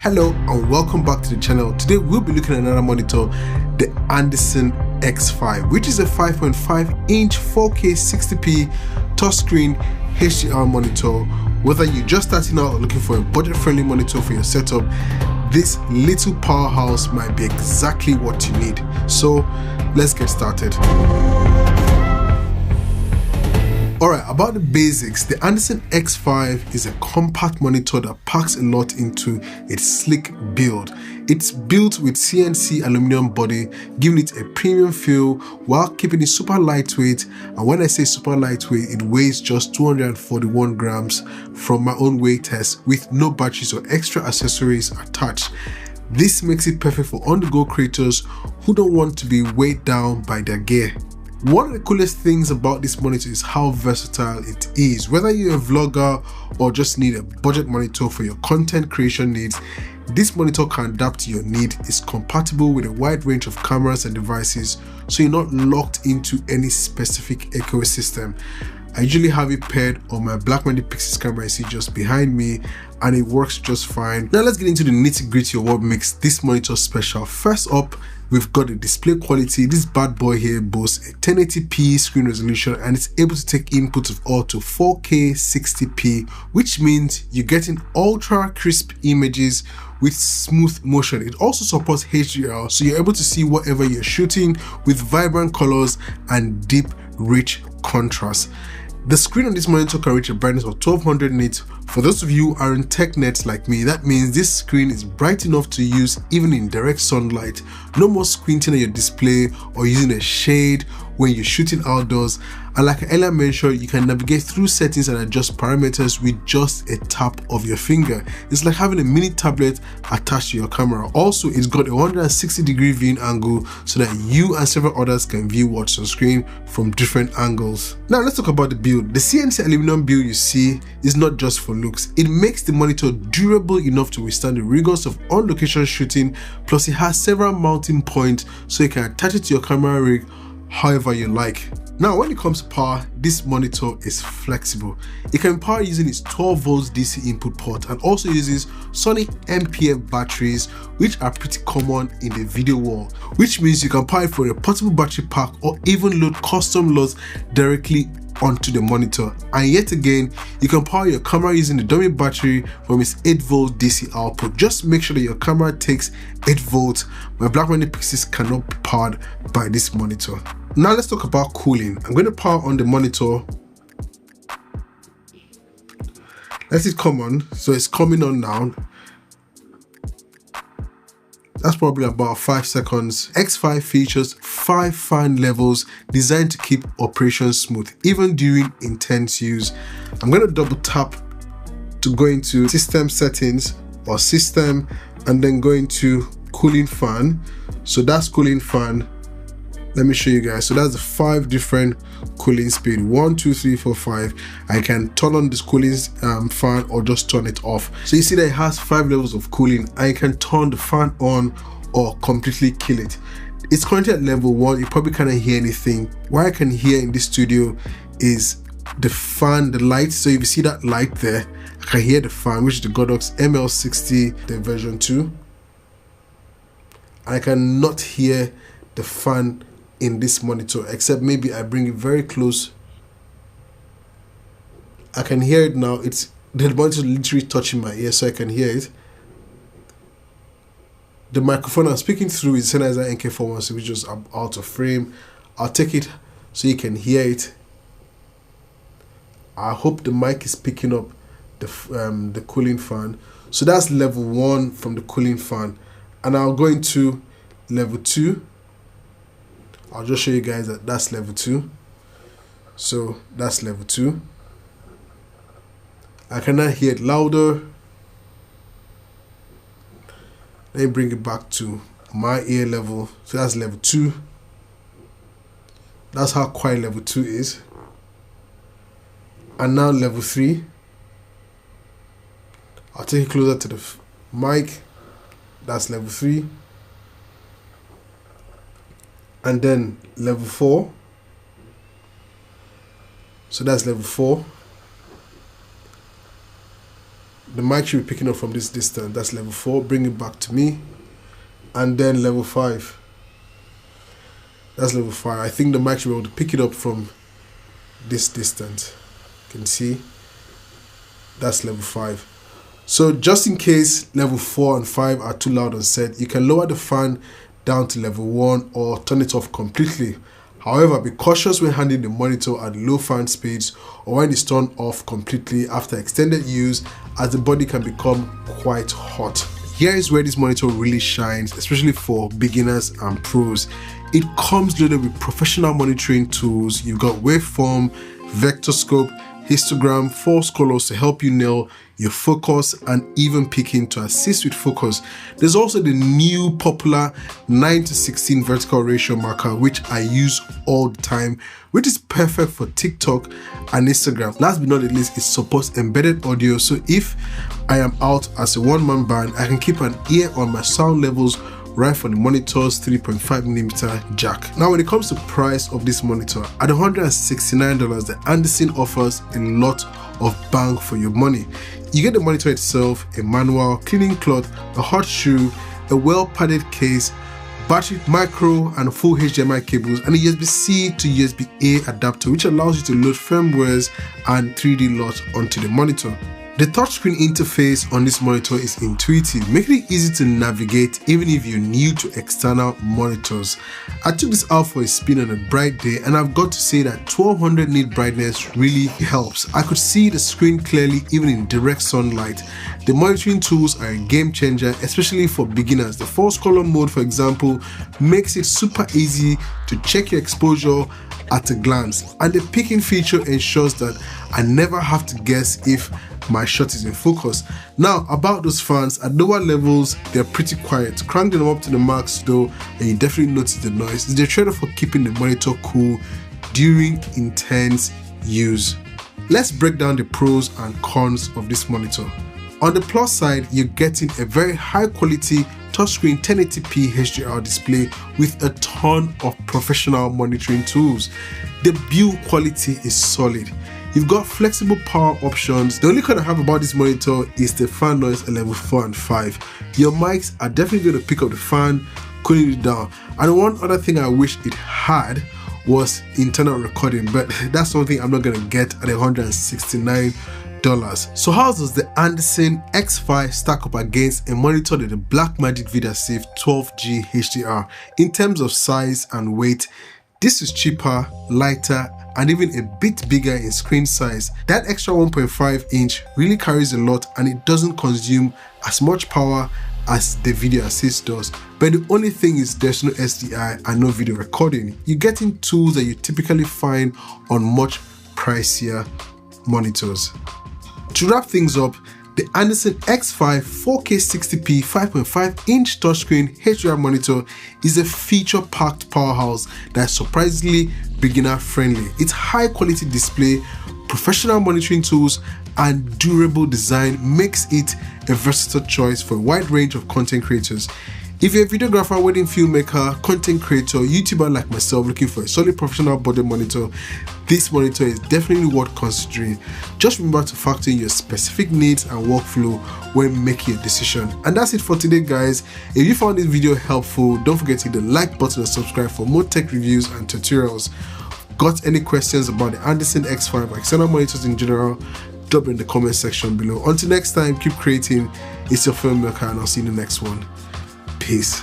Hello and welcome back to the channel. Today we'll be looking at another monitor, the Andycine X5, which is a 5.5-inch 4K 60p touchscreen HDR monitor. Whether you're just starting out or looking for a budget-friendly monitor for your setup, this little powerhouse might be exactly what you need. So let's get started. Alright, about the basics, the Andycine X5 is a compact monitor that packs a lot into its sleek build. It's built with CNC aluminum body, giving it a premium feel while keeping it super lightweight. And when I say super lightweight, it weighs just 241 grams from my own weight test with no batteries or extra accessories attached. This makes it perfect for on-the-go creators who don't want to be weighed down by their gear. One of the coolest things about this monitor is how versatile it is. Whether you're a vlogger or just need a budget monitor for your content creation needs, this monitor can adapt to your need. It's compatible with a wide range of cameras and devices, so you're not locked into any specific ecosystem. I usually have it paired on my Blackmagic Pixels camera I see just behind me, and it works just fine. Now let's get into the nitty-gritty of what makes this monitor special. First up, we've got the display quality. This bad boy here boasts a 1080p screen resolution and it's able to take inputs of up to 4K 60p, which means you're getting ultra crisp images with smooth motion. It also supports HDR, so you're able to see whatever you're shooting with vibrant colors and deep, rich contrast. The screen on this monitor can reach a brightness of 1200 nits. For those of you who are in tech nets like me, that means this screen is bright enough to use even in direct sunlight. No more squinting at your display or using a shade when you're shooting outdoors. And like I earlier mentioned, you can navigate through settings and adjust parameters with just a tap of your finger. It's like having a mini tablet attached to your camera. Also, it's got a 160-degree viewing angle so that you and several others can view what's on screen from different angles. Now let's talk about the build. The CNC aluminum build you see is not just for looks. It makes the monitor durable enough to withstand the rigors of on-location shooting, plus it has several mounting points so you can attach it to your camera rig however you like. Now when it comes to power, this monitor is flexible. It can be powered using its 12 volts DC input port and also uses Sonic MPF batteries, which are pretty common in the video world, which means you can power it for a portable battery pack or even load custom loads directly onto the monitor. And yet again, you can power your camera using the dummy battery from its 8 volt DC output. Just make sure that your camera takes 8 volts. My Blackmagic Pixels cannot be powered by this monitor. Now let's talk about cooling. I'm going to power on the monitor. Let it come on. So it's coming on now. That's probably about 5 seconds. X5 features 5 fan levels designed to keep operations smooth, even during intense use. I'm going to double tap to go into system settings or system and then go into cooling fan. So that's cooling fan. Let me show you guys. So that's the 5 different cooling speed. 1, 2, 3, 4, 5. I can turn on this cooling fan or just turn it off. So you see that it has 5 levels of cooling. I can turn the fan on or completely kill it. It's currently at level 1. You probably cannot hear anything. What I can hear in this studio is the fan, the light. So if you see that light there, I can hear the fan, which is the Godox ML60, the version 2. I cannot hear the fan in this monitor, except maybe I bring it very close. I can hear it now. It's the monitor literally touching my ear, so I can hear it. The microphone I'm speaking through is Sennheiser NK416, which is out of frame. I'll take it so you can hear it. I hope the mic is picking up the cooling fan. So that's level 1 from the cooling fan, and I'll go into level 2. I'll just show you guys that that's level 2. So that's level 2. I cannot hear it louder. Let me bring it back to my ear level. So that's level 2. That's how quiet level 2 is. And now level 3. I'll take it closer to the mic. That's level 3. And then level 4. So that's level 4. the mic should be picking up from this distance. That's level 4. Bring it back to me. And then level 5. That's level 5. I think the mic should be able to pick it up from this distance. You can see that's level 5. So just in case level 4 and 5 are too loud on set, you can lower the fan down to level 1 or turn it off completely. However, be cautious when handling the monitor at low fan speeds or when it's turned off completely after extended use, as the body can become quite hot. Here is where this monitor really shines, especially for beginners and pros. It comes loaded with professional monitoring tools. You've got waveform, vector scope, histogram, false colors to help you nail your focus, and even picking to assist with focus. There's also the new popular 9:16 vertical ratio marker, which I use all the time, which is perfect for TikTok and Instagram. Last but not least, it supports embedded audio, so if I am out as a one-man band, I can keep an ear on my sound levels right from the monitor's 3.5mm jack. Now when it comes to price of this monitor, at $169, the Andycine offers a lot of bang for your money. You get the monitor itself, a manual, cleaning cloth, a hot shoe, a well-padded case, battery, micro and full HDMI cables, and a USB-C to USB-A adapter, which allows you to load firmwares and 3D LUTs onto the monitor. The touchscreen interface on this monitor is intuitive, making it easy to navigate even if you're new to external monitors. I took this out for a spin on a bright day, and I've got to say that 1200 nit brightness really helps. I could see the screen clearly even in direct sunlight. The monitoring tools are a game changer, especially for beginners. The false color mode, for example, makes it super easy to check your exposure at a glance, and the picking feature ensures that I never have to guess if my shot is in focus. Now about those fans, at lower levels they're pretty quiet. Crank them up to the max though and you definitely notice the noise. It's the trade-off for keeping the monitor cool during intense use. Let's break down the pros and cons of this monitor. On the plus side, you're getting a very high quality touchscreen 1080p HDR display with a ton of professional monitoring tools. The build quality is solid. You've got flexible power options. The only con I have about this monitor is the fan noise at level 4 and 5. Your mics are definitely going to pick up the fan, cooling it down. And one other thing I wish it had was internal recording, but that's something I'm not going to get at $169. So how does the Andycine X5 stack up against a monitor with the Blackmagic VidaSafe 12G HDR? In terms of size and weight, this is cheaper, lighter, and even a bit bigger in screen size. That extra 1.5 inch really carries a lot, and it doesn't consume as much power as the Video Assist does. But the only thing is there's no SDI and no video recording. You're getting tools that you typically find on much pricier monitors. To wrap things up, the Andycine X5 4K 60p 5.5 inch touchscreen HDR monitor is a feature-packed powerhouse that's surprisingly beginner friendly. Its high quality display, professional monitoring tools, and durable design makes it a versatile choice for a wide range of content creators. If you're a videographer, wedding filmmaker, content creator, YouTuber like myself looking for a solid professional body monitor, this monitor is definitely worth considering. Just remember to factor in your specific needs and workflow when making a decision. And that's it for today, guys. If you found this video helpful, don't forget to hit the like button and subscribe for more tech reviews and tutorials. Got any questions about the Andycine X5 or external monitors in general? Drop in the comment section below. Until next time, keep creating. It's your filmmaker, and I'll see you in the next one. Peace.